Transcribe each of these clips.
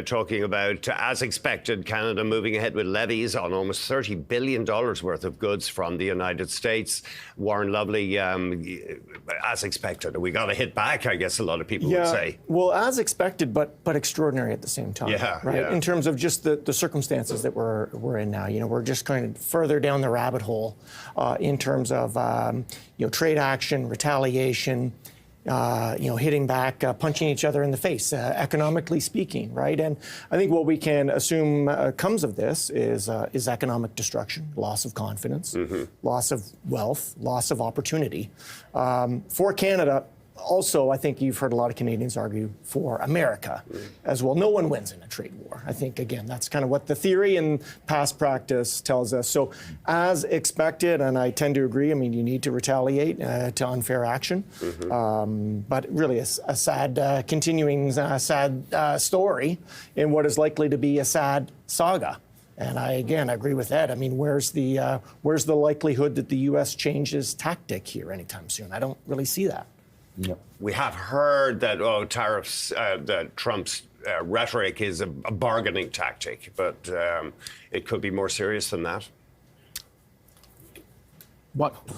talking about, as expected, Canada moving ahead with levies on almost $30 billion worth of goods from the United States. Warren Lovely, as expected. We got a hit back, I guess a lot of people would say. Well, as expected, but extraordinary at the same time. In terms of just the circumstances that we're in now. We're just kind of further down the rabbit hole in terms of trade action, retaliation, hitting back, punching each other in the face, economically speaking, right? And I think what we can assume comes of this is economic destruction, loss of confidence, loss of wealth, loss of opportunity. For Canada, also, I think you've heard a lot of Canadians argue for America as well. No one wins in a trade war. I think, again, that's kind of what the theory and past practice tells us. So as expected, and I tend to agree, I mean, you need to retaliate to unfair action. But really a sad, continuing sad story in what is likely to be a sad saga. And I agree with Ed. I mean, where's the likelihood that the U.S. changes tactic here anytime soon? I don't really see that. Yep. We have heard that tariffs, that Trump's rhetoric is a bargaining tactic, but it could be more serious than that.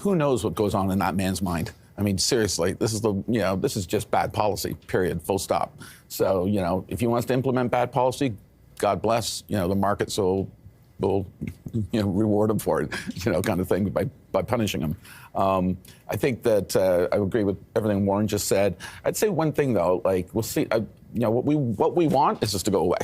Who knows what goes on in that man's mind? I mean, seriously, this is just bad policy. Period. Full stop. So if he wants to implement bad policy, God bless. The markets will reward him for it, kind of thing by punishing him. I think that I agree with everything Warren just said. I'd say one thing though, like we'll see. What we want is just to go away,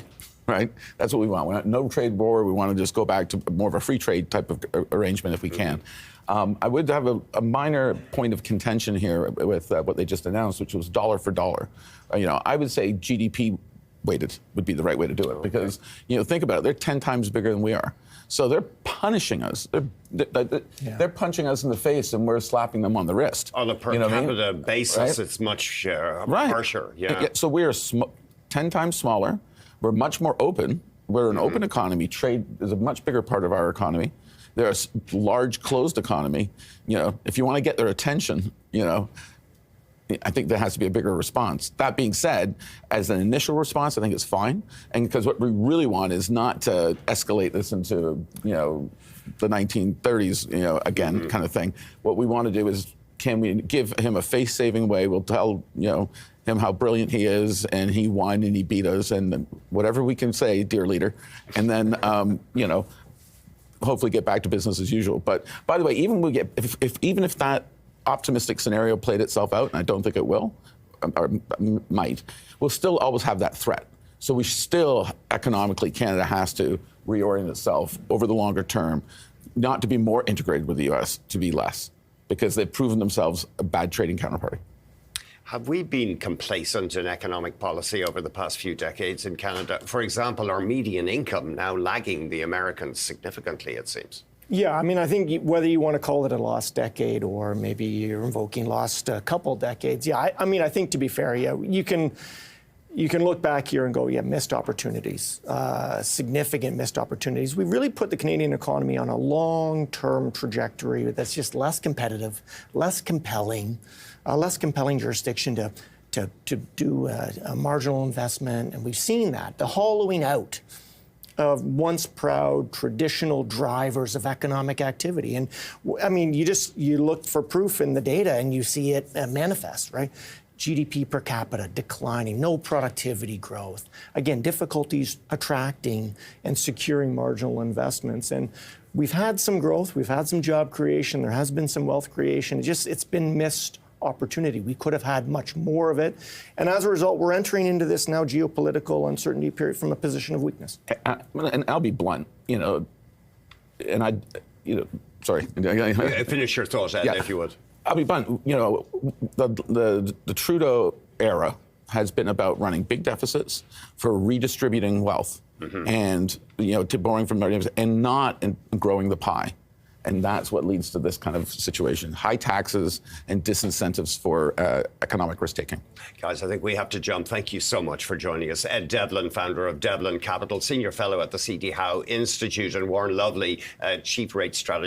right? That's what we want. We want no trade war. We want to just go back to more of a free trade type of arrangement if we can. I would have a minor point of contention here with what they just announced, which was dollar for dollar. I would say GDP weighted would be the right way to do it because think about it, they're 10 times bigger than we are, so they're punishing us. They're punching us in the face, and we're slapping them on the wrist. On a per capita basis, right? It's much harsher. Yeah. So we are 10 times smaller. We're much more open. We're an open economy. Trade is a much bigger part of our economy. They're a large closed economy. If you want to get their attention, I think there has to be a bigger response. That being said, as an initial response, I think it's fine. And because what we really want is not to escalate this into, the 1930s, again, kind of thing. What we want to do is, can we give him a face-saving way? We'll tell, him how brilliant he is, and he won and he beat us, and whatever we can say, dear leader. And then, hopefully get back to business as usual. But by the way, even if that optimistic scenario played itself out, and I don't think it will, or might, we'll still always have that threat. So we still, economically, Canada has to reorient itself over the longer term, not to be more integrated with the U.S., to be less, because they've proven themselves a bad trading counterparty. Have we been complacent in economic policy over the past few decades in Canada? For example, our median income now lagging the Americans significantly, it seems. Yeah, I mean, I think whether you want to call it a lost decade or maybe you're invoking lost couple decades, I mean, I think to be fair, you can look back here and go, missed opportunities, significant missed opportunities. We've really put the Canadian economy on a long-term trajectory that's just less competitive, less compelling jurisdiction to do a marginal investment, and we've seen that, the hollowing out of once proud traditional drivers of economic activity. And I mean, you look for proof in the data and you see it manifest, right? GDP per capita declining, no productivity growth. Again, difficulties attracting and securing marginal investments. And we've had some growth, we've had some job creation, there has been some wealth creation. It's been missed opportunity. We could have had much more of it. And as a result, we're entering into this now geopolitical uncertainty period from a position of weakness. And I'll be blunt, and sorry. Finish your thoughts, Ed, if you would. I'll be blunt. The Trudeau era has been about running big deficits for redistributing wealth and, to borrowing from others and not growing the pie. And that's what leads to this kind of situation. High taxes and disincentives for economic risk-taking. Guys, I think we have to jump. Thank you so much for joining us. Ed Devlin, founder of Devlin Capital, senior fellow at the C.D. Howe Institute, and Warren Lovely, chief rate strategist.